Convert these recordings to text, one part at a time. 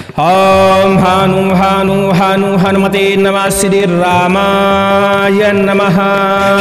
ओम हानु हानु हानु हनुमते नमः। श्री रामाय नमः।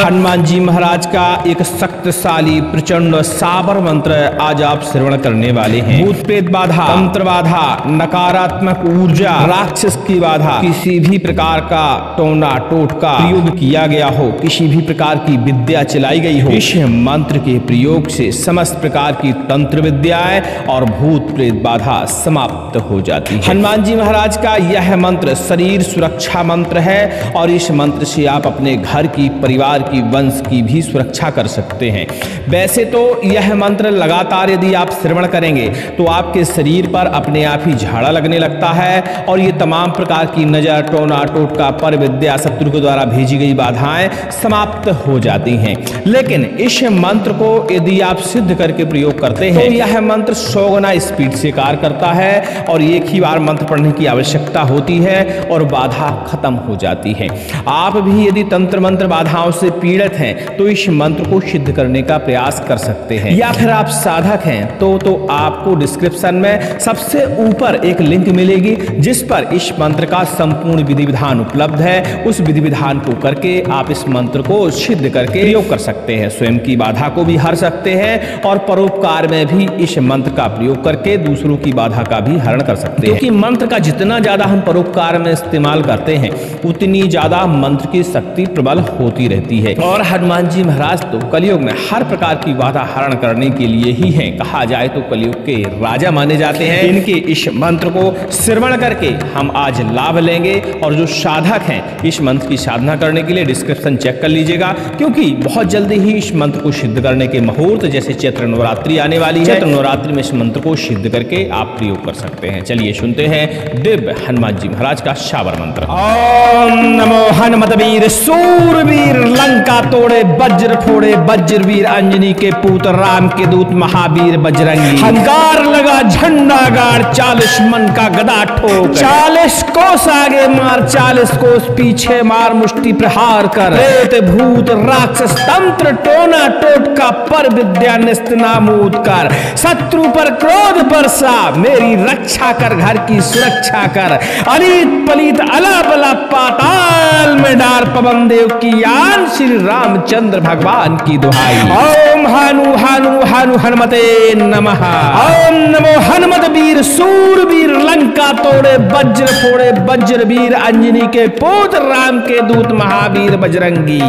हनुमान जी महाराज का एक शक्तिशाली प्रचंड साबर मंत्र आज आप श्रवण करने वाले हैं। भूत प्रेत बाधा, तंत्र बाधा, नकारात्मक ऊर्जा, राक्षस की बाधा, किसी भी प्रकार का टोना टोटका प्रयोग किया गया हो, किसी भी प्रकार की विद्या चलाई गई हो, इस मंत्र के प्रयोग से समस्त प्रकार की तंत्र विद्याएं और भूत प्रेत बाधा समाप्त हो जाती है। हनुमान जी महाराज का यह मंत्र शरीर सुरक्षा मंत्र है और इस मंत्र से आप अपने घर की, परिवार की, वंश की भी सुरक्षा कर सकते हैं। वैसे तो यह मंत्र लगातार यदि आप श्रवण करेंगे तो आपके शरीर पर अपने आप ही झाड़ा लगने लगता है और ये तमाम प्रकार की नजर, टोना टोटका, पर विद्या, शत्रु के द्वारा भेजी गई बाधाएं समाप्त हो जाती हैं। लेकिन इस मंत्र को यदि आप सिद्ध करके प्रयोग करते हैं तो यह मंत्र 100 गुना स्पीड से कार्य करता है और एक ही बार मंत्र पढ़ने की आवश्यकता होती है और बाधा खत्म हो जाती है। आप भी यदि तंत्र मंत्र बाधाओं से पीड़ित हैं तो इस मंत्र को सिद्ध करने का प्रयास कर सकते हैं, या फिर आप साधक हैं तो आपको डिस्क्रिप्शन में सबसे ऊपर एक लिंक मिलेगी जिस पर इस मंत्र का संपूर्ण विधि विधान उपलब्ध है। उस विधि विधान को करके आप इस मंत्र को सिद्ध करके प्रयोग कर सकते हैं, स्वयं की बाधा को भी हर सकते हैं और परोपकार में भी इस मंत्र का प्रयोग करके दूसरों की बाधा का भी हरण कर सकते हैं। क्योंकि मंत्र का जितना ज्यादा हम परोपकार में इस्तेमाल करते हैं उतनी ज्यादा मंत्र की शक्ति प्रबल होती रहती है। और हनुमान जी महाराज तो कलयुग में हर प्रकार की बाधा हरण करने के लिए ही हैं। कहा जाए तो कलयुग के राजा माने जाते हैं। इनके इस मंत्र को श्रवण करके हम आज लाभ लेंगे और जो साधक हैं इस मंत्र की साधना करने के लिए डिस्क्रिप्शन चेक कर लीजिएगा, क्योंकि बहुत जल्दी ही इस मंत्र को सिद्ध करने के मुहूर्त जैसे चैत्र नवरात्रि आने वाली है। चैत्र नवरात्रि में इस मंत्र को सिद्ध करके आप प्रयोग कर सकते हैं। चलिए सुनते हैं दिव्य हनुमान जी महाराज का शाबर मंत्र। ओम नमो हनुमत वीर सूरवीर, लंका तोड़े वज्र फोड़े, वज्रवीर अंजनी के पुत्र, राम के दूत महावीर बजरंगी। हंकार लगा झंडा गाड़, 40 मन का गदा ठोक, 40 कोस आगे मार, 40 कोस पीछे मार, मुष्टि प्रहार कर, प्रेत भूत राक्षस तंत्र टोना टोटका पर विद्या निस्तनामूद कर, शत्रु पर क्रोध बरसा, मेरी रक्षा कर, घर की सुरक्षा कर, अलीत पलीत अला बला पाताल में डार, पवन देव की यान, श्री रामचंद्र भगवान की दुहाई। ओम हानु हानु हानु हनुमते नमः। ओम नमो हनुमत वीर सूरवीर, लंका तोड़े वज्र फोड़े, वज्रवीर अंजनी के पुत्र, राम के दूत महावीर बजरंगी।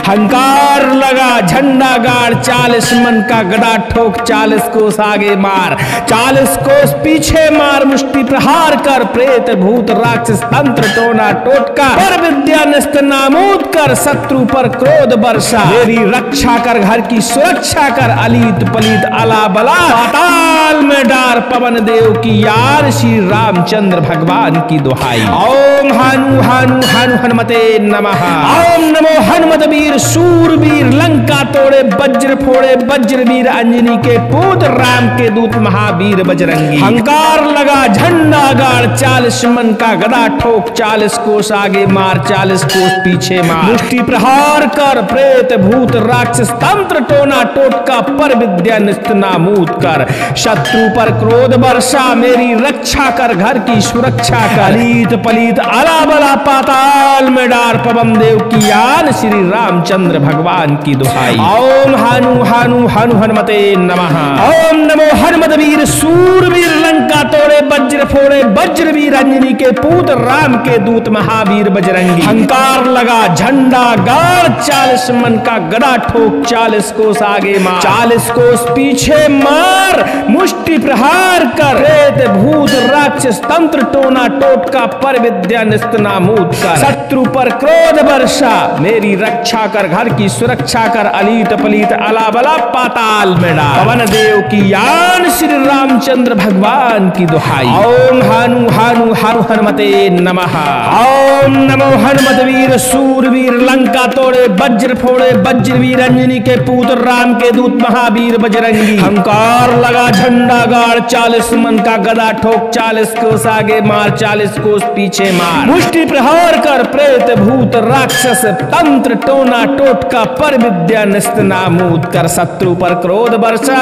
हंकार लगा झंडा गाड़, 40 मन का गदा ठोक, 40 कोस आगे मार, 40 कोस पीछे मार, मुष्टि प्रहार कर, प्रेत भूत राक्षस तंत्र टोना टोटका पर विद्या निस्तनामूद कर, शत्रु पर क्रोध बरसा, मेरी रक्षा कर, घर की सुरक्षा कर, अलीत पलीत अला बला पाताल में डार, पवन देव की यार, श्री रामचंद्र भगवान की दुहाई। ओम हानु हानु हानु हनुमते नमः। ओम नमो हनुमत वीर सूरवीर, लंका तोड़े वज्र फोड़े, वज्रवीर अंजनी के पुत्र, राम के दूत महावीर बजरंगी। हंकार लगा झंडा गाड़, 40 मन का गदा ठोक, 40 कोस आगे मार, 40 कोस पीछे मार, मुष्टि प्रहार कर, प्रेत भूत राक्षस तंत्र टोना टोटका पर विद्या निस्तनामूद कर, शत्रु पर क्रोध बरसा, मेरी रक्षा कर, घर की सुरक्षा कर, अलीत पलीत अला बला पाताल में डार, पवन देव की यान, श्री रामचंद्र भगवान की दुहाई। ओम हानु हानु हानु हनुमते नमः। ओम नमो हनुमत वीर सूरवीर, लंका तोड़े वज्र फोड़े, वज्रवीर अंजनी के पुत्र, राम के दूत महावीर बजरंगी। हंकार लगा झंडा गाड़, 40 मन का गदा ठोक, 40 कोस आगे मार, 40 कोस पीछे मार, मुष्टि प्रहार कर, प्रेत भूत राक्षस तंत्र टोना टोटका पर विद्या निस्तनामूद कर, शत्रु पर क्रोध बरसा, मेरी रक्षा कर, घर की सुरक्षा कर, अलीत पलीत अला बला पाताल में डाल, पवन देव की यान, श्री रामचंद्र भगवान की दुहाई। ओम हानु हानु हानु हनुमते नमः। ओम नमो हनुमत वीर सूरवीर, लंका तोड़े वज्र फोड़े, वज्रवीर अंजनी के पुत्र, राम के दूत महावीर बजरंगी। हंकार लगा झंडा गाड़, 40 मन का गदा ठोक, 40 कोस आगे मार, 40 कोस पीछे मार, मुष्टि प्रहार कर, प्रेत भूत राक्षस तंत्र टोना टोटका पर विद्या निस्तनामूद कर, शत्रु पर क्रोध बरसा,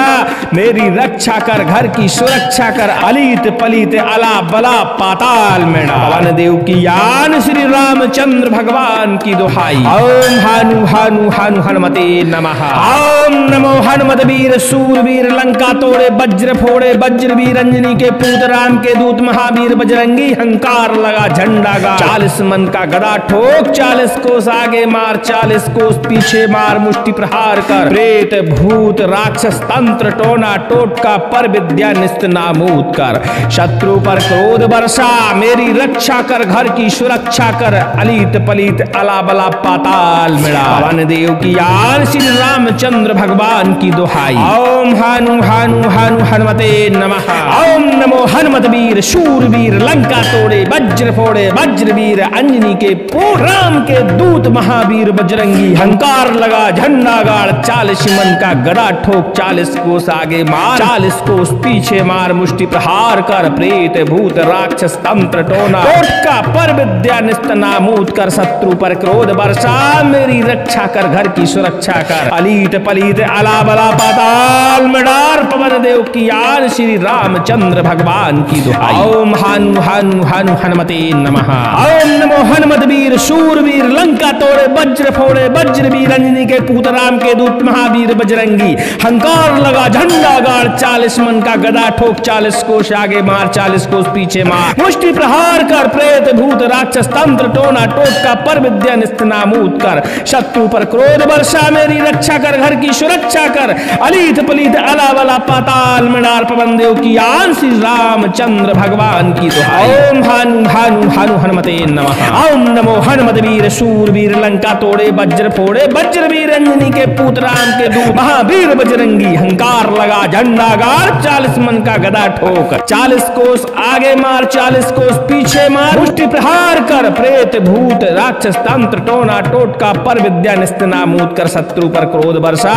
मेरी रक्षा कर, घर की सुरक्षा कर, अलीत पलीत अला बला पाताल में डाल। पवन देव की यान श्री रामचंद्र भगवान की दुहाई। ओम हानु हानु हानु हनुमते नमः। ओम नमो हनुमत वीर सूरवीर लंका तोड़े वज्र फोड़े वज्रवीर अंजनी के पूत राम के दूत महावीर बजरंगी हंकार लगा झंडा गा। 40 मन का गदा ठोक 40 कोस आगे मार 40 कोस पीछे मार मुष्टि प्रहार कर प्रेत भूत राक्षस तंत्र टोना टोटका पर विद्या निस्त नामूद कर। शत्रु पर क्रोध वर्षा मेरी रक्षा कर घर की सुरक्षा कर अलीत पलीत अला बला पाताल में डाल। पवन देव की यान श्री रामचंद्र भगवान की दुहाई। ओम हानु हानु हानु हनुमते नमः। ओम नमो हनुमत वीर शूरवीर लंका तोड़े वज्र फोड़े वज्रवीर अंजनी के पूत राम के दूत महावीर बजरंगी हंकार लगा झंडा गाड़ 40 मन का गदा ठोक 40 कोस आगे मार 40 कोस पीछे मार मुष्टि प्रहार कर प्रेत भूत राक्षस तंत्र टोना टोटका पर विद्या निस्त नामूद कर। शत्रु पर क्रोध वर्षा मेरी रक्षा कर घर की सुरक्षा कर अलीत पलीत अला बला पाताल में डाल। पवन देव की यान श्री रामचंद्र भगवान की दुहाई। ओम हानु हानु हानु हनुमते नमः। ओम नमो हनुमत वीर शूरवीर लंका तोड़े वज्र फोड़े वज्रवीर अंजनी के पूत राम के दूत महावीर बजरंगी हंकार लगा झंडा गाड़ 40 मन का गदा ठोक 40 कोस आगे मार 40 कोस पीछे मार मुष्टि प्रहार कर प्रेत भूत राक्षस तंत्र टोना टोटका पर विद्या निस्त नामूद कर। शत्रु पर क्रोध वर्षा मेरी रक्षा कर घर की सुरक्षा कर अलीत पलीत अला बला पाताल में डाल। पवन देव की यान श्री रामचंद्र भगवान की दुहाई। ओम हानु हानु हानु हनुमते नमः। ओम नमो हनुमत वीर शूरवीर लंका तोड़े वज्र फोड़े वज्रवीर अंजनी के पूत राम के दूत महावीर बजरंगी हंकार लगा झंडा गाड़ 40 मन का गदा ठोक 40 कोस आगे मार 40 कोस पीछे मार मुष्टि प्रहार कर प्रेत भूत राक्षस तंत्र टोना टोटका पर विद्या निस्त नामूद कर। शत्रु पर क्रोध वर्षा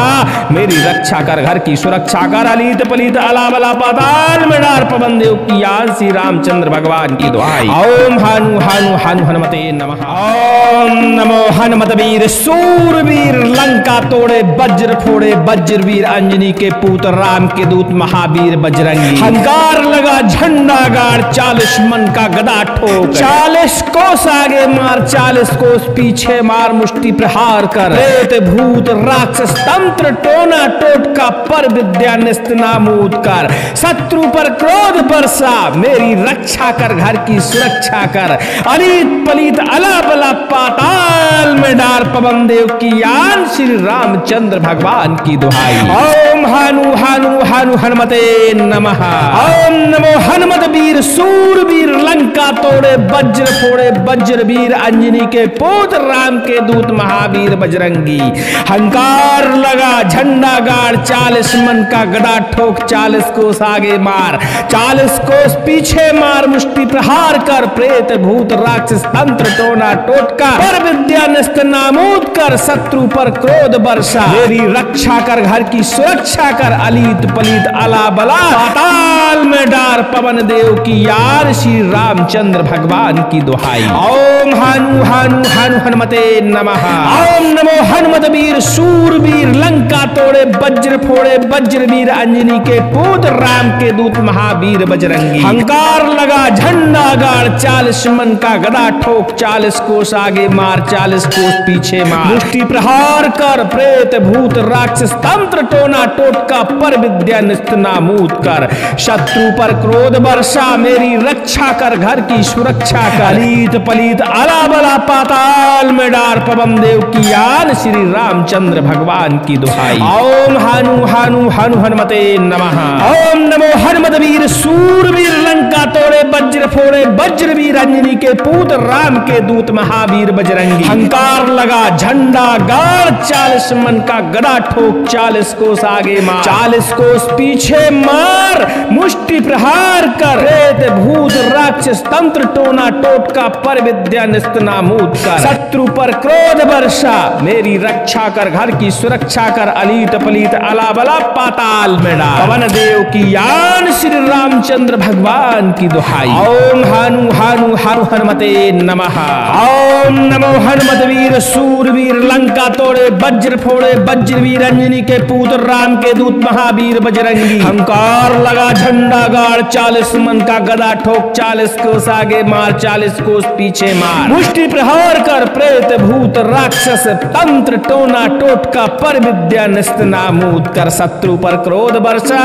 मेरी रक्षा कर घर की सुरक्षा कर अलीत पलीत अला बला पाताल में डाल। पवन देव की यान श्री रामचंद्र भगवान की दुहाई। ओम हानु हानु हानु हनुमते नमः। ओम नमो हनुमत वीर सूरवीर लंका तोड़े वज्र फोड़े वज्रवीर अंजनी के पूत राम के दूत महावीर बजरंगी हंकार लगा झंडा गाड़ 40 मन का गदा ठोक 40 कोस आगे मार 40 कोस पीछे मार मुष्टि प्रहार कर प्रेत भूत राक्षस तंत्र टोना टोटका पर विद्या निस्त नामूद कर। शत्रु पर क्रोध वर्षा मेरी रक्षा कर घर की सुरक्षा कर अलीत पलीत अला बला पाताल में डाल। पवन देव की यान श्री रामचंद्र भगवान की दुहाई। ओम हानु हानु हानु हनुमते नमः। ओम नमो हनुमत वीर सूरवीर लंका तोड़े वज्र फोड़े वज्रवीर अंजनी के पूत राम के दूत महावीर बजरंगी हंकार लगा झंडा गाड़ 40 मन का गदा ठोक 40 कोस आगे मार 40 कोस पीछे मार मुष्टि प्रहार कर प्रेत भूत राक्षस तंत्र टोना टोटका पर विद्या निस्त नामूद कर। शत्रु पर क्रोध वर्षा मेरी रक्षा कर घर की सुरक्षा कर अलीत पलीत अला बला पाताल में डार। पवन देव की यार श्री रामचंद्र भगवान की दुहाई। ओम हानु हानु हानु हनुमते नमः। ओम नमो हनुमत वीर शूरवीर लंका तोड़े वज्र फोड़े वज्रवीर अंजनी के पूत राम के दूत महावीर बजरंगी हंकार लगा झंडा गाड़ 40 मन का गदा ठोक 40 कोस आगे मार 40 कोस पीछे मार मुष्टि प्रहार कर प्रेत भूत राक्षस तंत्र टोना टोटका पर विद्या निस्त नामूद कर। शत्रु पर क्रोध वर्षा मेरी रक्षा कर घर की सुरक्षा कर अलीत पलीत अला बला पाताल में डार। पवन देव की यान श्री रामचंद्र भगवान की दुहाई। ओम हानु हानु हानु हनुमते नमः। ओम नमो हनुमत वीर सूरवीर लंका तोड़े वज्र फोड़े वज्रवीर अंजनी के पूत राम के दूत महावीर बजरंगी हंकार लगा झंडा गाड़ 40 मन का गदा ठोक 40 कोस आगे मार 40 कोस पीछे मार मुष्टि प्रहार कर प्रेत भूत राक्षस तंत्र टोना टोटका पर विद्या निस्त नामूद कर। शत्रु पर क्रोध वर्षा मेरी रक्षा कर घर की सुरक्षा कर अलीत पलीत अला बला पाताल में डाल। पवन देव की यान श्री रामचंद्र भगवान की दुहाई। ओम हानु हानु हानु हनुमते नमः। ओम नमो हनुमत वीर सूरवीर लंका तोड़े वज्र फोड़े वज्रवीर अंजनी के पुत्र राम के दूत महावीर बजरंगी। हंकार लगा झंडा गाड़ 40 मन का गदा ठोक 40 कोस आगे मार 40 कोस पीछे मार। मुष्टि प्रहार कर प्रेत भूत राक्षस तंत्र टोना टोटका पर विद्या निस्त नामूद कर। शत्रु पर क्रोध वर्षा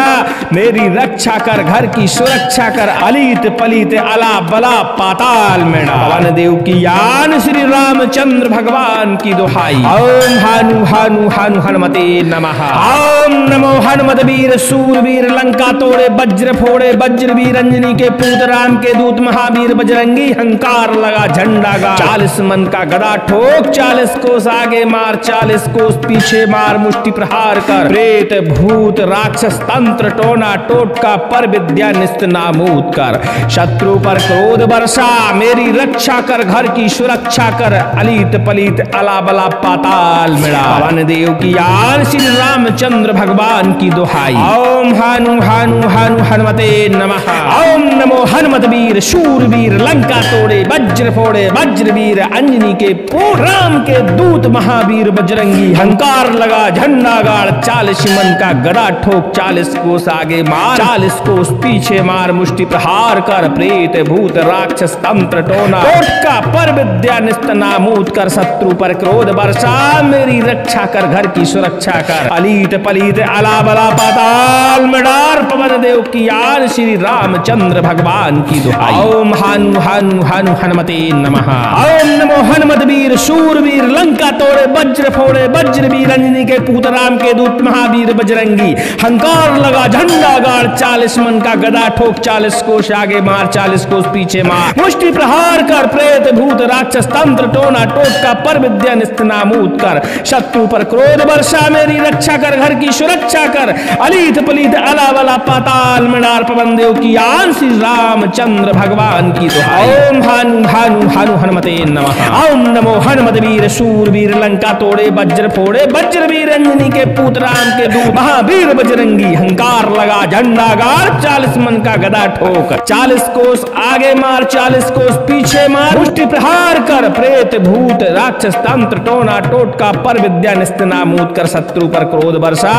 मेरी रक्षा कर घर की सुरक्षा कर। अलीत पलीत अला बला पाताल में पवन देव की यान श्री रामचंद्र भगवान की दुहाई। ओम हानु हानु हानु हनुमते नमः। ओम नमो हनुमत वीर सूरवीर लंका तोड़े वज्र फोड़े वज्रवीर अंजनी के पुत्र राम के दूत महावीर बजरंगी। हंकार लगा झंडा गाड़ 40 मन का गदा ठोक 40 कोस आगे मार 40 कोस पीछे मार। मुष्टि प्रहार कर प्रेत भूत राक्षस तंत्र टोना टोटका पर विद्या निस्त नामूद कर। शत्रु पर क्रोध वर्षा मेरी रक्षा कर घर की सुरक्षा कर। अलीत पलीत अला बला पाताल मिला पवन देव की यान श्री रामचंद्र भगवान की दुहाई। ओम हानु हानु हानु हनुमते नमः। ओम नमो हनुमत वीर शूरवीर लंका तोड़े वज्र फोड़े वज्रवीर अंजनी के पुत्र राम के दूत महावीर बजरंगी। हंकार लगा झंडा गाड़ 40 मन का गदा ठोक 40 कोस आगे मार 40 कोस पीछे मार। मुष्टि प्रहार कर प्रेत भूत राक्षस तंत्र टोना टोटका पर विद्या निस्त नामूद कर। शत्रु पर क्रोध वर्षा मेरी रक्षा कर घर की सुरक्षा कर। अलीत पलीत अला बला पाताल में डार पवन देव की यान श्री रामचंद्र भगवान की दुहाई। ओम हानु हानु हानु हनुमते नमः। ओम नमो हनुमत वीर शूरवीर लंका तोड़े वज्र फोड़े वज्रवीर अंजनी के पुत्र राम के दूत महावीर बजरंगी। हंकार लगा झंडा गाड़ 40 मन का गदा ठोक 40 कोस आगे मार 40 कोस पीछे मार। मुष्टि प्रहार कर प्रेत भूत राक्षस तंत्र टोना टोटका पर विद्या निस्त नामूद कर। शत्रु पर क्रोध वर्षा मेरी रक्षा कर घर की सुरक्षा कर। अलीत पलीत अला बला पाताल में डार पवन देव की यान श्री रामचंद्र भगवान की दुहाई। ओम हानु हानु हानु हनुमते नमः। ओम नमो हनुमत वीर शूरवीर लंका तोड़े वज्र फोड़े वज्रवीर अंजनी के पुत्र राम के दूत महावीर बजरंगी। हंकार लगा झंडा गाड़ 40 मन का गदा ठोक 40 कोस आगे मार 40 कोस पीछे मार। मुष्टि प्रहार कर प्रेत भूत राक्षस तंत्र टोना टोटका पर विद्या निस्त नामूद कर। शत्रु पर क्रोध वर्षा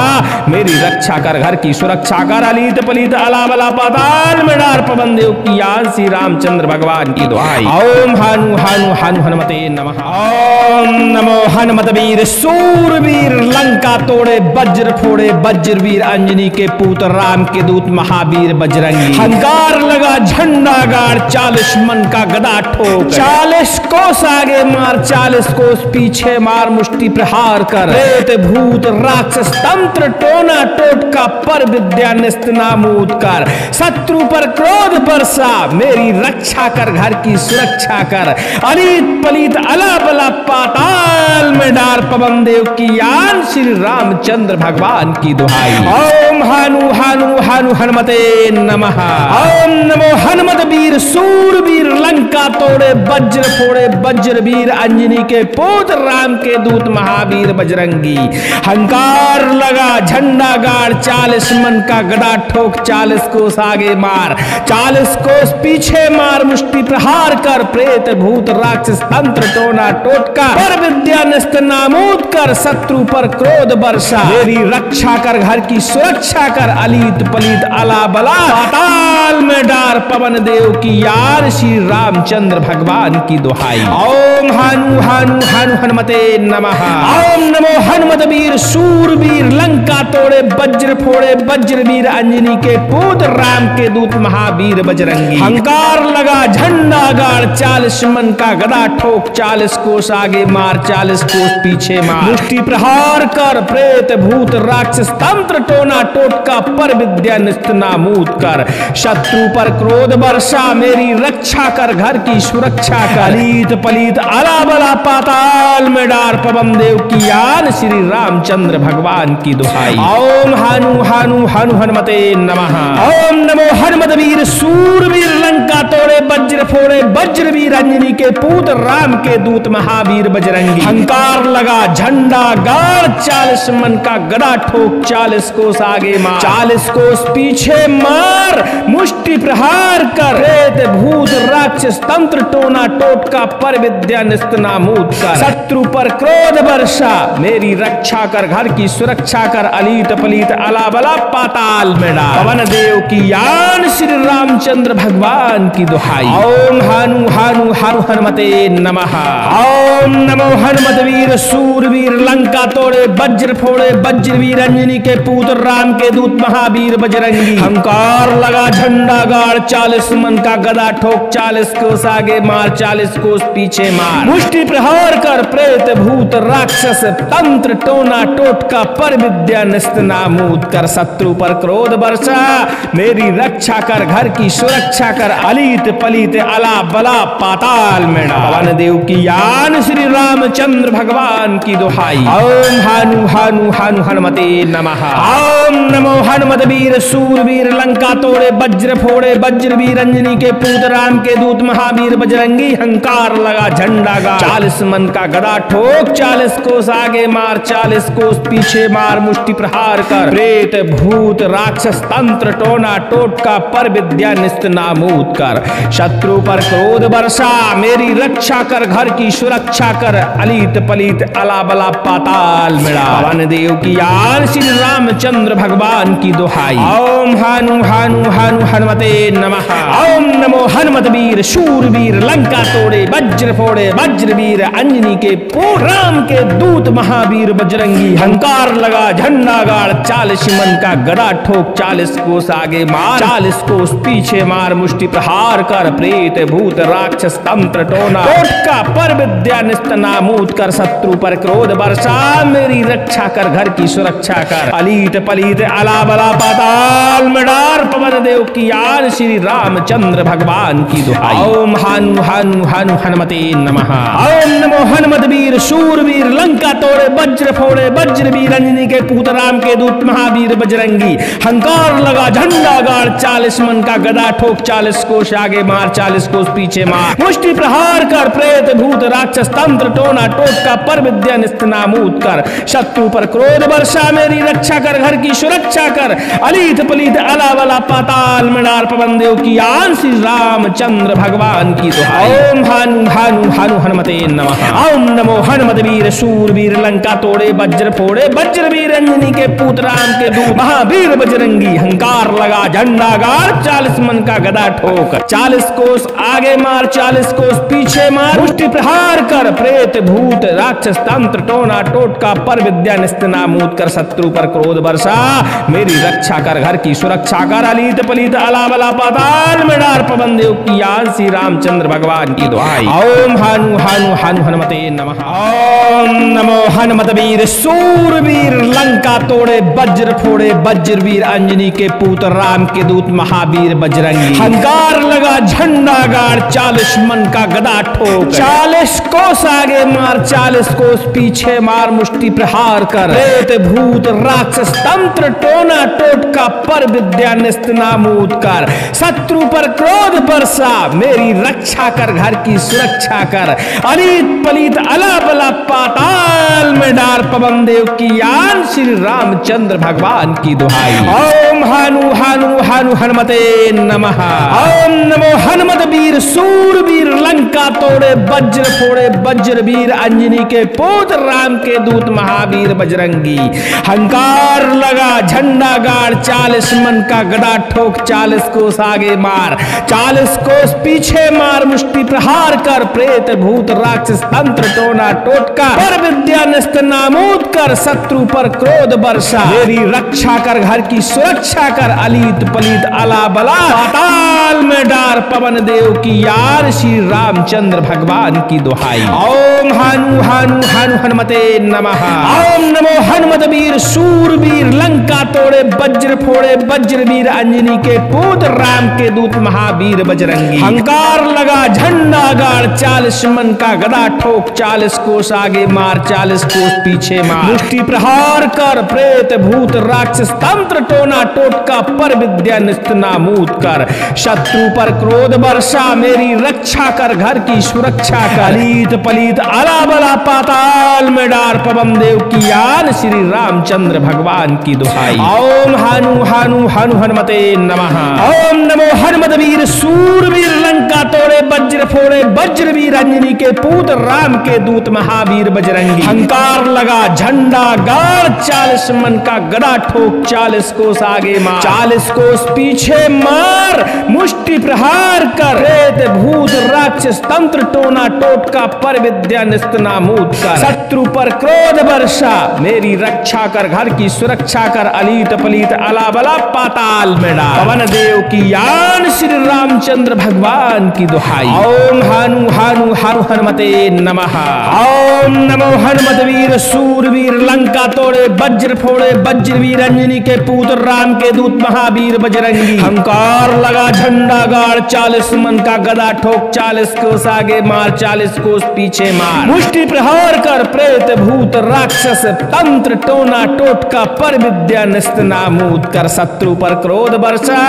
मेरी रक्षा कर घर की सुरक्षा कर। अलीत पलीत अला बला पाताल में डार पवन देव की यान श्री रामचंद्र भगवान की दुहाई। ओम हानु हानु हानु हनुमते नमः। ओम नमो हनुमत वीर सूरवीर लंका तोड़े वज्र फोड़े वज्रवीर अंजनी के पुत्र राम के दूत महावीर बजरंगी। हंकार लगा झंडा गाड़ 40 मन का गदा ठोक 40 कोस आगे मार 40 कोस पीछे मार। मुष्टि प्रहार कर प्रेत भूत राक्षस तंत्र टोना टोटका पर विद्या निस्त नामूद कर। शत्रु पर क्रोध वर्षा मेरी रक्षा कर घर की सुरक्षा कर। अलीत पलीत अला बला पाताल में डार पवन देव की यान श्री रामचंद्र भगवान की दुहाई। ओम हानु हानु हानु हनुमते नमः। ओम नमो हनुमत वीर सूरवीर लंका तोड़े वज्र फोड़े वज्रवीर अंजनी के पुत्र राम के दूत महावीर बजरंगी। हंकार लगा झंडा गाड़ 40 मन का गदा ठोक 40 कोस आगे मार 40 कोस पीछे मार। मुष्टि प्रहार कर प्रेत भूत राक्षस तंत्र टोना टोटका पर विद्या निस्त नामूद कर। शत्रु पर क्रोध वर्षा मेरी रक्षा कर घर की सुरक्षा कर। अलीत पलीत अला बला पाताल में डार पवन देव की यार श्री रामचंद्र भगवान की दुहाई। ओम हानु हानु हानु हनुमते नमः। ओम नमो हनुमत वीर सूरवीर लंका तोड़े वज्र फोड़े वज्रवीर अंजनी के पुत्र राम के दूत महावीर बजरंगी। हंकार लगा झंडा गाड़ 40 मन का गदा ठोक 40 कोस आगे मार 40 कोस पीछे मार। मुष्टि प्रहार कर प्रेत भूत राक्षस तंत्र टोना टोटका पर विद्या निस्त नामूद कर। शत्रु पर क्रोध वर्षा मेरी रक्षा कर घर की सुरक्षा कर। अलीत पलीत अला बला पाताल में डार पवन देव की यान श्री रामचंद्र भगवान की दुहाई। ओम हानु हानु हानु हनुमते नमः। ओम नमो हनुमत वीर सूरवीर लंका तोड़े वज्र फोड़े वज्रवीर अंजनी के पूत राम के दूत महावीर बजरंगी। हंकार लगा झंडा गाड़ 40 मन का गदा ठोक 40 कोस आगे मार 40 कोस पीछे मार मुष्टि प्रहार कर प्रेत भूत राक्षस तंत्र टोना टोटका पर विद्या निस्तनामूत कर शत्रु पर क्रोध वर्षा मेरी रक्षा कर घर की सुरक्षा कर अलीत पलीत अलाबला पाताल में डाल पवन देव की यान श्री रामचंद्र भगवान की दुहाई। ओम हानु हानु हानु हनुमते नमः। ओम नमो हनुमत वीर सूरवीर लंका तोड़े वज्र फोड़े वज्रवीर अंजनी के पुत्र राम के दूत महावीर बजरंगी। हंकार लगा झंडा गाड़ 40 मन का गदा ठोक 40 कोस आगे मार 40 कोस पीछे मार मुष्टि प्रहार कर प्रेत भूत राक्षस तंत्र टोना टोटका पर विद्या निस्तनामूत कर शत्रु पर क्रोध वर्षा मेरी रक्षा कर घर की सुरक्षा कर अलीत पलीत अला बला पाताल में डाल पवन देव की यान श्री रामचंद्र भगवान की दुहाई। ओम हानु हानु हानु हनुमते नमः। ओम नमो हनुमत वीर सूरवीर लंका तोड़े वज्र फोड़े वज्रवीर अंजनी के पूत राम के दूत महावीर बजरंगी। हंकार लगा झंडा गा 40 मन का गदा ठोक 40 कोस आगे मार 40 कोस पीछे मार मुष्टि प्रहार कर प्रेत भूत राक्षस तंत्र टोना टोटका पर विद्या निस्तनामूत कर शत्रु पर क्रोध वर्षा मेरी रक्षा कर घर की सुरक्षा कर अलीत पलीत अलाबला पाताल में डाल पवन देव की यान श्री रामचंद्र भगवान की दुहाई। ओम हानु हानु हानु हनुमते नमः। ओम नमो हनुमत वीर शूरवीर लंका तोड़े वज्र फोड़े वज्रवीर अंजनी के पूत राम के दूत महावीर बजरंगी। हंकार लगा झंडा गाड़ 40 मन का गदा ठोक 40 कोस आगे मार 40 कोस पीछे मार मुष्टि प्रहार कर प्रेत भूत राक्षस तंत्र टोना टोटका पर विद्या निस्तनामूत कर शत्रु पर क्रोध वर्षा मेरी रक्षा कर घर की सुरक्षा कर अलीत पलीत अलाबला पाताल में डाल पवन देव की यान श्री रामचंद्र भगवान की दुहाई। ओम हानु हानु हानु हनुमते नमः। ओम नमो हनुमत वीर शूरवीर लंका तोड़े वज्र फोड़े वज्रवीर अंजनी के पूत राम के दूत महावीर बजरंगी। हंकार लगा झंडा गाड़ 40 मन का गदा ठोक 40 कोस आगे मार 40 कोस पीछे मार मुष्टि प्रहार कर प्रेत भूत राक्षस तंत्र टोना टोटका पर विद्या निस्तनामूत कर शत्रु पर क्रोध वर्षा मेरी रक्षा कर घर की सुरक्षा कर अलीत पलीत अलावला पाताल में डाल पवन देव की यान श्री रामचंद्र भगवान की दुहाई। ओम हानु हानु हानु हनुमते नमः। ओम नमो हनुमत वीर शूरवीर लंका तोड़े वज्र फोड़े वज्रवीर अंजनी के पुत्र राम के दूत महावीर बजरंगी। हंकार लगा झंडा गाड़ 40 मन का गदा ठोक 40 कोस आगे मार 40 कोस पीछे मार मुष्टि प्रहार कर प्रेत भूत राक्षस तंत्र टोना टोटका पर विद्या निस्तनामूत कर शत्रु पर क्रोध वर्षा मेरी रक्षा कर घर की सुरक्षा कर अलीत पलीत अलाबला पाताल में डाल पवन देव की यान श्री रामचंद्र भगवान की दुहाई। ओम हानु हानु हानु हनुमते नमः। ओम नमो हनुमत वीर सूरवीर लंका तोड़े वज्र फोड़े वज्रवीर अंजनी के पुत्र राम के दूत महावीर बजरंगी। हंकार लगा झंडा गाड़ 40 मन का गदा ठोक 40 कोस आगे मार 40 कोस पीछे मार मुष्टि प्रहार कर प्रेत भूत राक्षस तंत्र टोना टोटका पर विद्या निस्तनामूत कर शत्रु पर क्रोध वर्षा मेरी रक्षा कर घर की सुरक्षा कर अलीत पलीत अलाबला पाताल में डाल पवन देव की यान श्री रामचंद्र भगवान की दुहाई। ओम हानु हानु हानु हनुमते नमः। ओम नमो हनुमत वीर सूरवीर लंका तोड़े वज्र फोड़े वज्रवीर अंजनी के पुत्र राम के दूत महावीर बजरंगी। हंकार लगा झंडा गाड़ 40 मन का गदा ठोक 40 कोस आगे मार 40 कोस पीछे मार मुष्टि प्रहार कर प्रेत भूत राक्षस तंत्र टोना टोटका पर विद्या निस्तनामूत कर शत्रु पर क्रोध वर्षा मेरी रक्षा कर घर की सुरक्षा कर अलीत पलीत अलाबला पाताल में डार पवन देव की यार श्री राम रामचंद्र भगवान की दुहाई। ओम हानु हानु हानु हनुमते नमः। ओम नमो हनुमत वीर शूरवीर लंका तोड़े वज्र फोड़े वज्रवीर अंजनी के पुत्र राम के दूत महावीर बजरंगी। हंकार लगा झंडा गाड़ 40 मन का गदा ठोक 40 कोस आगे मार 40 कोस पीछे मार। मुष्टि प्रहार कर प्रेत भूत राक्षस तंत्र टोना टोटका पर विद्या निस्त नामूद कर। शत्रु पर क्रोध वर्षा मेरी रक्षा कर घर की सुरक्षा कर। अलीत पलीत अला बला पाताल में डार पवन देव की आन श्री रामचंद्र भगवान की दुहाई। ओम हानु हानु हानु हनुमते नमः। ओम नमो हनुमत वीर शूरवीर लंका तोड़े वज्र फोड़े वज्रवीर अंजनी के पुत्र राम के दूत महावीर बजरंगी। हंकार लगा झंडा गाड़ 40 मन का गदा ठोक 40 कोस आगे मार 40 कोस पीछे मार। मुष्टि प्रहार कर प्रेत भूत राक्षस तंत्र टोना टोटका पर विद्या निस्त नामूद कर। शत्रु पर क्रोध वर्षा मेरी रक्षा कर घर की सुरक्षा कर। अलीत पलीत अला बला पाताल में डाल पवन देव की आन श्री रामचंद्र भगवान की दुहाई। ओम हानु हानु हानु हनुमते नमः। ओम नमो हनुमत वीर शूरवीर लंका तोड़े वज्र फोड़े वज्रवीर अंजनी के पुत्र राम के दूत महावीर बजरंगी। हंकार लगा झंडा गाड़ 40 मन का गदा ठोक 40 कोस आगे मार 40 कोस पीछे मार। मुष्टि प्रहार कर प्रेत भूत राक्षस तंत्र टोना टोटका पर विद्या निस्त नामूद कर। शत्रु पर क्रोध वर्षा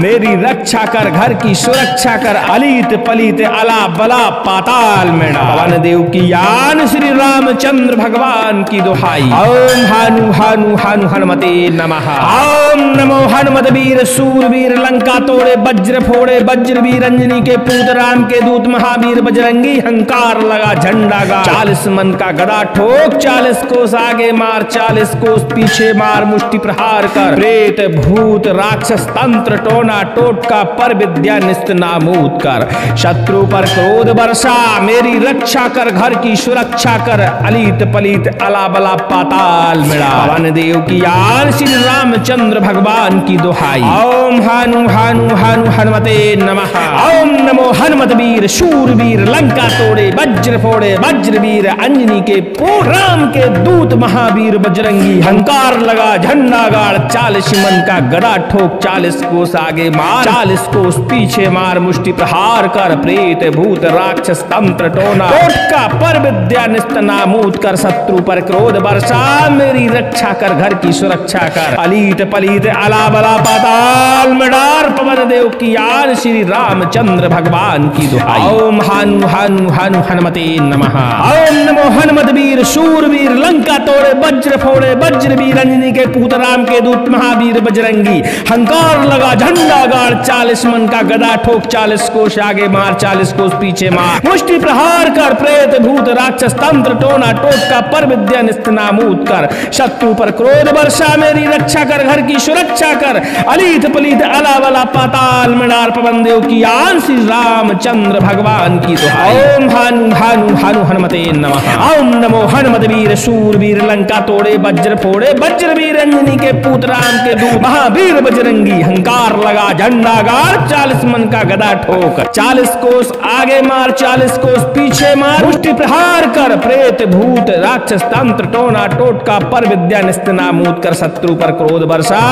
मेरी रक्षा कर घर की सुरक्षा कर। अलीत पलीत अला बला पाताल में डाल पवन देव की आन श्री रामचंद्र भगवान की दुहाई। ओम हानु हानु हानु हनुमते नमः। ओम नमो हनुमत वीर शूरवीर लंका तोड़े वज्र फोड़े वज्रवीर अंजनी के पुत्र राम के दूत महावीर बजरंगी। हंकार लगा झंडा गाड़ 40 मन का गदा ठोक 40 कोस आगे मार 40 कोस पीछे मार। मुष्टि प्रहार कर प्रेत भूत राक्षस तंत्र टोना टोटका पर विद्या निस्त नामूद कर। शत्रु पर क्रोध वर्षा मेरी रक्षा कर घर की सुरक्षा कर। अलीत पलीत अला बला पाताल में डाल पवन देव की आन श्री रामचंद्र भगवान की दुहाई। ओम हानु हानु हानु हनुमते नमः। ओम नमो हनुमत वीर शूरवीर लंका तोड़े वज्र फोड़े वज्रवीर अंजनी के पुत्र राम के दूत महावीर बजरंगी। हंकार लगा झंडा गाड़ 40 मन का गदा ठोक 40 कोस आगे मार 40 कोस पीछे मार। मुष्टि प्रहार कर प्रेत भूत राक्षस तंत्र टोना टोटका पर विद्या निस्त नामूद कर। शत्रु पर क्रोध वर्षा मेरी रक्षा कर घर की सुरक्षा कर। अलीत पलीत अला बला पाताल में डार पवन देव की आन श्री रामचंद्र भगवान की दुहाई। ओम हानु हानु हानु हनुमते नमः। ओम नमो हनुमत वीर शूरवीर लंका तोड़े वज्र फोड़े वज्रवीर अंजनी के पुत्र राम के दूत महावीर बजरंगी। हंकार लगा झंडा गाड़ 40 मन का गदा ठोक 40 कोस आगे मार 40 कोस पीछे मार। मुष्टि प्रहार कर प्रेत भूत राक्षस तंत्र टोना टोटका पर विद्या निस्त नामूद कर। शत्रु पर क्रोध वर्षा मेरी रक्षा कर घर की सुरक्षा कर। अलीत पलीत अला बला पाताल में डाल पवन देव की आन श्री रामचंद्र भगवान की दुहाई। ओम हानु हानु हानु हनुमते नमः। ओम नमो हनुमत वीर शूरवीर लंका तोड़े वज्र फोड़े वज्रवीर अंजनी के पुत्र राम के दूत महावीर बजरंगी। हंकार लगा झंडा गाड़ 40 मन का गदा ठोक 40 कोस आगे मार 40 कोस पीछे मार। मुष्टि प्रहार कर प्रेत भूत राक्षस तंत्र टोना टोटका पर विद्या निस्त नामूद कर। शत्रु पर क्रोध वर्षा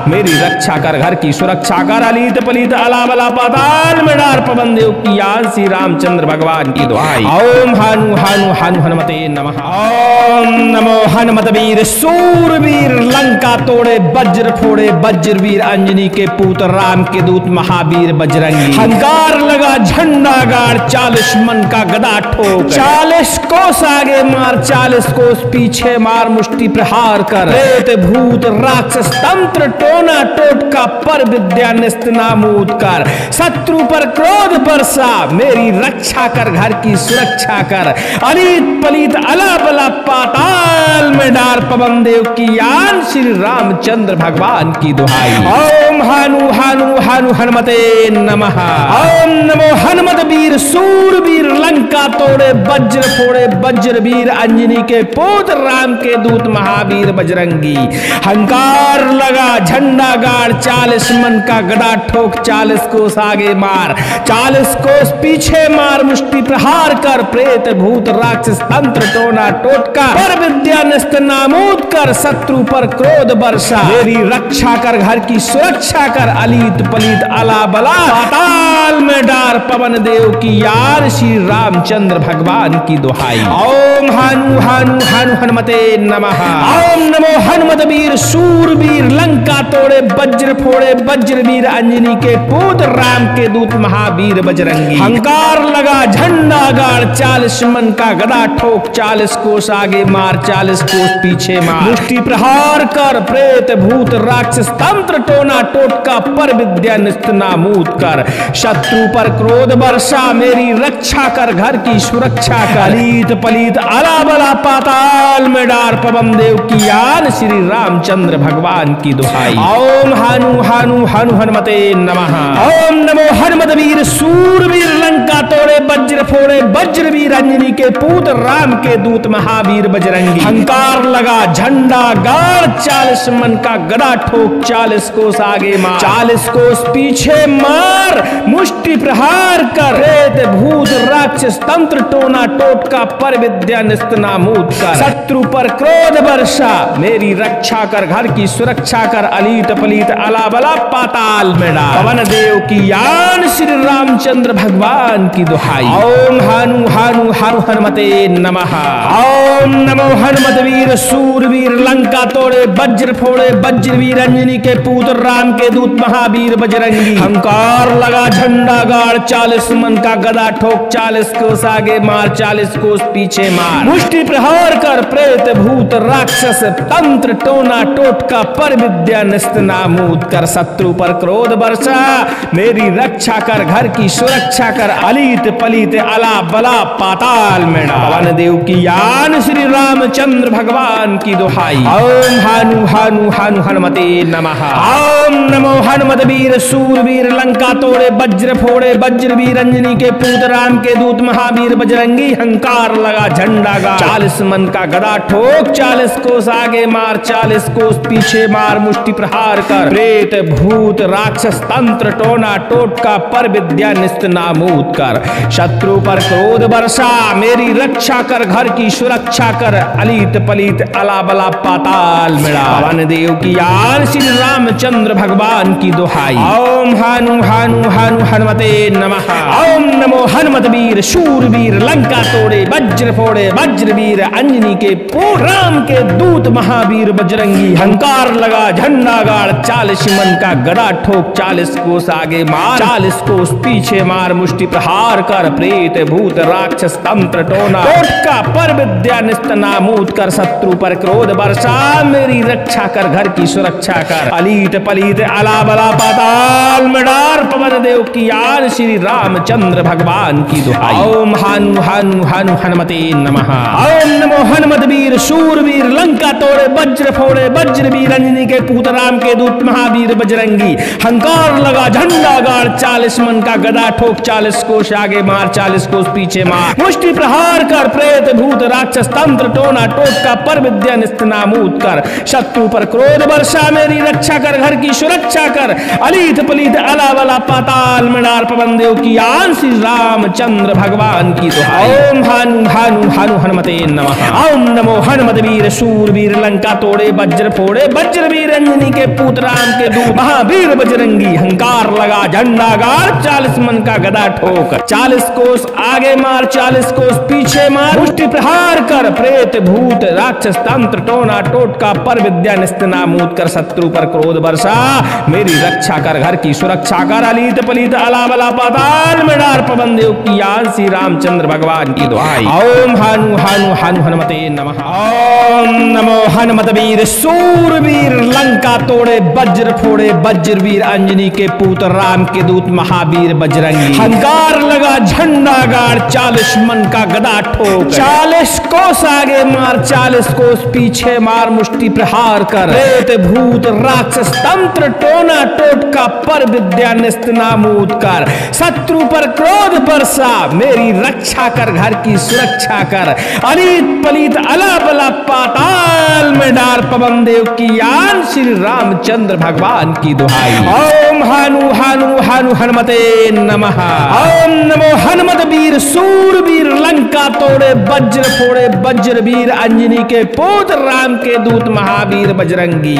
मेरी रक्षा कर घर की सुरक्षा कर। अलीत पलीत अला बला पाताल में डार पवन देव की आन श्री रामचंद्र भगवान की दुहाई। ओम हानु हानु हानु हनुमते नमः। ओम नमो हनुमत वीर शूरवीर लंका तोड़े वज्र फोड़े वज्रवीर अंजनी के पुत्र राम के दूत महावीर बजरंगी। हंकार लगा झंडा गाड़ 40 मन का गदा ठोक 40 कोस आगे मार 40 कोस पीछे मार। मुष्टि प्रहार कर प्रेत भूत राक्षस तंत्र टोना टोटका पर विद्या निस्त नामूद कर। शत्रु पर क्रोध वर्षा मेरी रक्षा कर घर की सुरक्षा कर। अलीत पलीत अला बला पाताल में डार पवन देव की आन श्री रामचंद्र भगवान की दुहाई। ओम हानु हानु हानु हनुमते नमः। ओम नमो हनुमत वीर शूर शूरवीर लंका तोड़े वज्र फोड़े वज्रवीर अंजनी के पुत्र राम के दूत महावीर बजरंगी। हंकार लगा झंडा गाड़ 40 मन का गदा ठोक 40 कोस आगे मार 40 कोस पीछे मार मुष्टि प्रहार कर प्रेत भूत राक्षस तंत्र टोना टोटका पर विद्या निस्त नामूद कर शत्रु पर क्रोध वर्षा मेरी रक्षा कर घर की सुरक्षा कर अलीत पलीत अला बला पाताल में डार पवन देव की यार श्री रामचंद्र भगवान की दुहाई। ओम हानु हानु हानु हनुमते नमः। ओम नमो हनुमत वीर शूरवीर लंका तोड़े वज्र फोड़े वज्रवीर अंजनी के पुत्र राम के दूत महावीर बजरंगी। हंकार लगा झंडा गाड़ 40 मन का गदा ठोक 40 कोस आगे मार 40 कोस पीछे मार मुष्टि प्रहार कर प्रेत भूत राक्षस तंत्र टोना टोटका पर विद्या निस्त नामूद कर शत्रु पर क्रोध वर्षा मेरी रक्षा कर घर की सुरक्षा कर अलीत पलीत अला बला पाताल में डार पवन देव की यान श्री रामचंद्र भगवान की दुहाई। ओम हानु हानु हानु हनुमते नमः। ओम नमो हनुमत वीर शूरवीर लंका तोड़े वज्र फोड़े वज्रवीर अंजनी के पुत्र राम के दूत महावीर बजरंगी। हंकार लगा झंडा गाड़ 40 मन का गदा ठोक 40 कोस आगे मार 40 कोस पीछे मार मुष्टि प्रहार कर प्रेत भूत राक्षस तंत्र टोना टोटका पर विद्या निस्त नामूद कर शत्रु पर क्रोध वर्षा मेरी रक्षा कर घर की सुरक्षा कर अलीत पलीत अला बला पाताल में डाल पवन देव की यान श्री रामचंद्र भगवान की दुहाई। ओम हानु हानु हानु हनुमते नमः। ओम नमो हनुमत वीर शूरवीर लंका तोड़े वज्र फोड़े वज्रवीर अंजनी के पुत्र राम के दूत महावीर बजरंगी। हंकार लगा झंडा गाड़ 40 मन का गदा ठोक 40 कोस आगे मार 40 कोस पीछे मार मुष्टि प्रहार कर प्रेत भूत राक्षस तंत्र टोना टोटका पर विद्या निस्त नामूद कर शत्रु पर क्रोध वर्षा मेरी रक्षा कर घर की सुरक्षा कर अलीत पलीत अला बला पाताल में डाल पवन देव की यान श्री रामचंद्र भगवान की दुहाई। ओम हानु हानु हानु हनुमते नमः। ओम नमो हनुमत वीर शूरवीर लंका तोड़े वज्र फोड़े वज्रवीर अंजनी के पुत्र राम के दूत महावीर बजरंगी। हंकार लगा झंडा गाड़ 40 मन का गदा ठोक 40 कोस आगे मार 40 कोस पीछे मार मुष्टि प्रहार कर प्रेत भूत राक्षस तंत्र टोना टोटका पर विद्या निस्त नामूद कर शत्रु पर क्रोध वर्षा मेरी रक्षा कर घर की सुरक्षा कर अलीत पलीत अला बला पाताल में डाल पवन देव की यान श्री रामचंद्र भगवान की दुहाई। ओम हानु हानु हानु हनुमते नमः। ओम नमो हनुमत वीर शूरवीर लंका तोड़े वज्र फोड़े वज्रवीर अंजनी के पुत्र राम के दूत महावीर बजरंगी। हंकार लगा झंडा गाड़ 40 मन का गदा ठोक 40 कोस आगे मार 40 कोस पीछे मार मुष्टि प्रहार कर प्रेत भूत राक्षस तंत्र टोना टोटका पर विद्या निस्त नामूद कर शत्रु पर क्रोध वर्षा मेरी रक्षा कर घर की सुरक्षा कर अलीत पलीत अला बला पाताल में डार पवन देव की यान श्री रामचंद्र भगवान की दुहाई। ओम हानु हानु हानु हनुमते नमः। ओम नमो हनुमत वीर शूरवीर लंका तोड़े वज्र फोड़े वज्रवीर अंजनी के पुत्र राम के दूत महावीर बजरंगी। हंकार लगा झंडा गाड़ 40 मन का गदा ठोक 40 कोस आगे मार 40 कोस पीछे मार मुष्टि प्रहार कर प्रेत भूत राक्षस तंत्र टोना टोटका पर विद्या निस्त नामूद कर शत्रु पर क्रोध वर्षा मेरी रक्षा कर घर की सुरक्षा कर अलीत पलीत अला बला पाताल में डार पवन देव की यान श्री रामचंद्र भगवान की दुहाई। ओम हानु हानु हानु हनुमते नमः। ओम नमो हनुमत वीर शूरवीर लंका तोड़े वज्र फोड़े वज्रवीर अंजनी के पुत्र राम के दूत महावीर बजरंगी। हंकार लगा झंडा गाड़ 40 मन का गदा ठोक 40 कोस आगे मार 40 कोस पीछे मार मुष्टि प्रहार कर प्रेत भूत राक्षस तंत्र टोना टोटका पर विद्या निस्त नामूद कर शत्रु पर क्रोध वर्षा मेरी रक्षा कर घर की सुरक्षा कर अलीत पलीत अला बला पाताल में डार पवन देव की यान श्री रामचंद्र भगवान की दुहाई। ओम हानु हानु हानु हनुमते नमः। ओम नमो हनुमत वीर शूरवीर लंका तोड़े वज्र फोड़े वज्रवीर अंजनी के पुत्र राम के दूत महावीर बजरंगी। हंकार लगा झंडा गाड़ 40 मन का गदा ठोक 40 कोस आगे मार 40 कोस पीछे मार मुष्टि प्रहार कर प्रेत भूत राक्षस तंत्र टोना टोटका पर विद्या निस्त नामूद कर शत्रु पर क्रोध पर वर्षा मेरी रक्षा कर, घर की सुरक्षा कर, अलीत पलीत अला बला पाताल में डार, पवन देव की यान, श्री रामचंद्र भगवान की दुहाई। ओम हानु हानु हानु हनुमते नमः। ओम नमो हनुमत वीर सूरवीर, लंका तोड़े वज्र फोड़े वज्रवीर, अंजनी के पुत्र राम के दूत महावीर बजरंगी।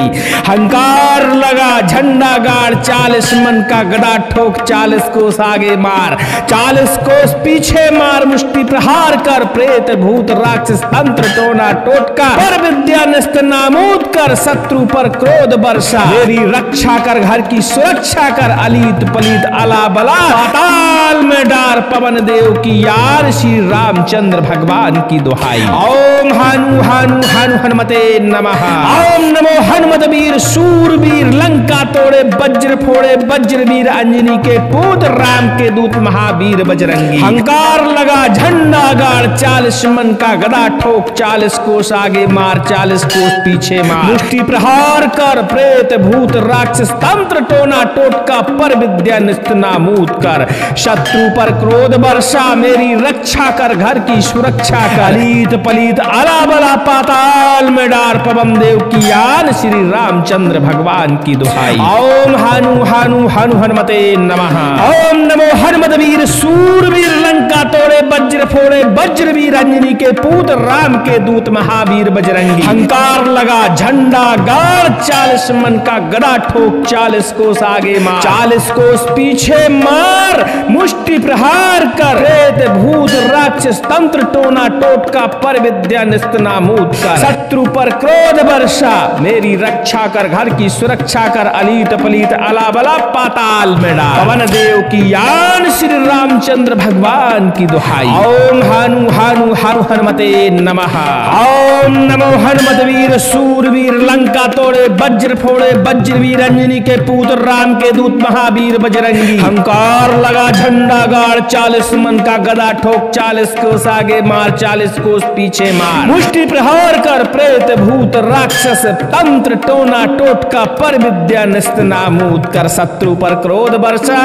हंकार लगा झंडा गाड़, 40 मन का गदा ठोक, 40 कोस आगे मार, 40 कोस पीछे मार, मुष्टि प्रहार कर, प्रेत भूत राक्षस तंत्र टोना टोटका, पर विद्या निस्त नामूद कर, शत्रु पर क्रोध वर्षा मेरी रक्षा कर, घर की सुरक्षा कर, अलीत पलीत अला बला पाताल में डार, पवन देव की यार, श्री रामचंद्र भगवान की दुहाई। ओम हानु हानु हानु हनुमते नमः। ओम नमो हनुमत वीर सूरवीर, लंका तोड़े वज्र फोड़े वज्रवीर, अंजनी के पुत्र राम के दूत महावीर बजरंगी। हंकार लगा झंडा गाड़, 40 मन का गदा ठोक, 40 कोस आगे मार, 40 कोस पीछे मार, मुष्टि प्रहार कर, प्रेत भूत राक्षस तंत्र टोना टोटका, पर विद्या निस्त नामूद कर, शत्रु पर क्रोध वर्षा मेरी रक्षा कर, घर की सुरक्षा कर, अलीत पलीत अला बला पाताल में डार, पवन देव की यान, श्री रामचंद्र भगवान की दुहाई। ओम हानु हानु हानु हनुमते नमः। ओम नमो हनुमत वीर सूरवीर, लंका तोड़े वज्र फोड़े वज्रवीर, अंजनी के पुत्र राम के दूत महावीर बजरंगी। हंकार लगा झंडा गाड़, 40 मन का गदा ठोक, 40 कोस आगे मार, 40 कोस पीछे मार, मुष्टि प्रहार कर, प्रेत भूत राक्षस तंत्र टोना टोटका, पर विद्या निस्त नामूद कर, शत्रु पर क्रोध वर्षा मेरी रक्षा कर, घर की सुरक्षा कर, अलीत पलीत अला बला पाताल में डाल, पवन देव की यान, श्री रामचंद्र भगवान की दुहाई। ओम हानु हानु हानु हनुमते नमः। ओम नमो हनुमत वीर सूरवीर, लंका तोड़े वज्र फोड़े वज्रवीर, अंजनी के पुत्र राम के दूत महावीर बजरंगी। हंकार लगा झंडा गाड़, 40 मन का गदा ठोक, 40 कोस आगे मार, 40 कोस पीछे मार, मुष्टि प्रहार कर, प्रेत भूत राक्षस तंत्र टोना टोटका, पर विद्या निस्त नामूद कर, शत्रु पर क्रोध वर्षा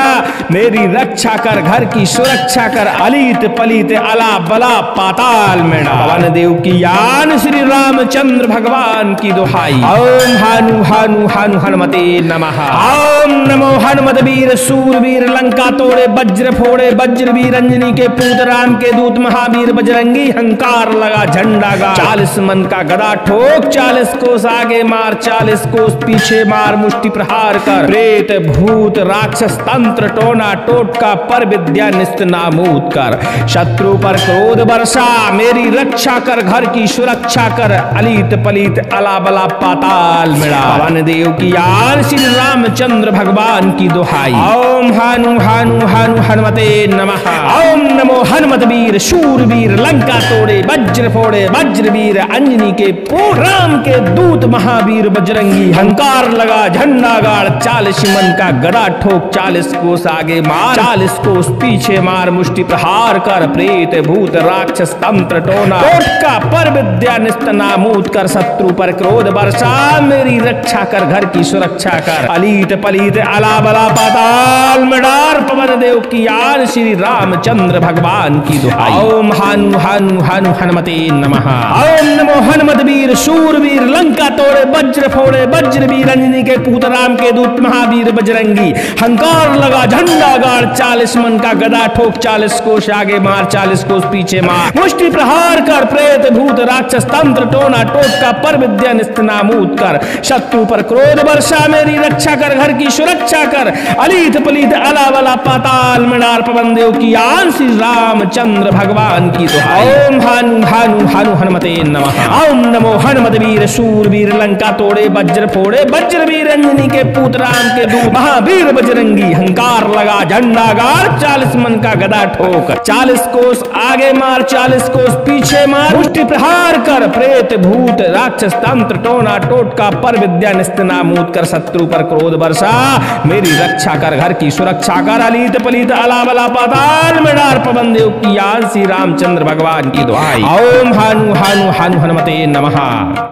मेरी रक्षा कर, घर की सुरक्षा कर, अलीत पलीत अला बला पाताल में डाल, पवन देव की यान, श्री रामचंद्र भगवान की दुहाई। ओम हानु हानु हानु हनुमते नमः। ओम नमो हनुमत वीर सूरवीर, लंका तोड़े वज्र फोड़े वज्रवीर, अंजनी के पुत्र राम के दूत महावीर बजरंगी। हंकार लगा झंडा गाड़, 40 मन का गदा ठोक, 40 कोस आगे मार, 40 कोस पीछे मार, मुष्टि प्रहार कर, प्रेत भूत राक्षस तंत्र टोना टोटका, पर विद्या निस्त नामूद कर, शत्रु पर क्रोध वर्षा मेरी रक्षा कर, घर की सुरक्षा कर, अलीत पलीत अला बला पाताल में डाल, पवन देव की यान, श्री रामचंद्र भगवान की दुहाई। ओम हानु हानु हानु हनुमते नमः। ओम नमो हनुमत वीर शूरवीर, लंका तोड़े वज्र फोड़े वज्रवीर, अंजनी के पुत्र राम के दूत महावीर बजरंगी। हंकार लगा झंडा गाड़, 40 मन का गदा ठोक, 40 कोस आगे मार, 40 कोस पीछे मार, मुष्टि प्रहार कर, प्रेत भूत राक्षस तंत्र टोना टोटका, पर विद्या निस्त नामूद कर, शत्रु पर क्रोध वर्षा मेरी रक्षा कर, घर की सुरक्षा कर, अलीत पलीत अला बला पाताल में डार, पवन देव की यान, श्री रामचंद्र भगवान की दुहाई। ओम हानु हानु हानु हनुमते नमः। ओम नमो हनुमत वीर शूरवीर, लंका तोड़े वज्र फोड़े वज्रवीर, अंजनी के पुत्र राम के दूत महावीर बजरंगी। हंकार लगा झंडा गाड़, 40 मन का गदा ठोक, 40 कोस आगे मार, 40 कोस पीछे मार, मुष्टि प्रहार कर, प्रेत भूत राक्षस तंत्र टोना टोटका, पर विद्या निस्त नामूद कर, शत्रु पर क्रोध वर्षा मेरी रक्षा कर, घर की सुरक्षा कर, अलीत पलीत अला बला पाताल में डार, पवन देव की यान, श्री रामचंद्र भगवान की दुहाई। ओम हानु हानु हानु हनुमते नमः। ओम नमो हनुमत वीर शूरवीर, लंका तोड़े वज्र फोड़े वज्रवीर, अंजनी के पुत्र राम के दूत महावीर बजरंगी। हंकार लगा झंडा गाड़, 40 मन का गदा ठोक, 40 कोस आगे मार, 40 कोस पीछे मार, मुष्टि प्रहार कर, प्रेत भूत राक्षस तंत्र टोना टोटका, पर विद्या निस्त नामूद कर, शत्रु पर क्रोध वर्षा मेरी रक्षा कर, घर की सुरक्षा कर, अलीत पलीत अला बला पाताल में डार, पवन देव की यान, श्री रामचंद्र भगवान की दुहाई। ओम हानु हानु हानु हनुमते नमः।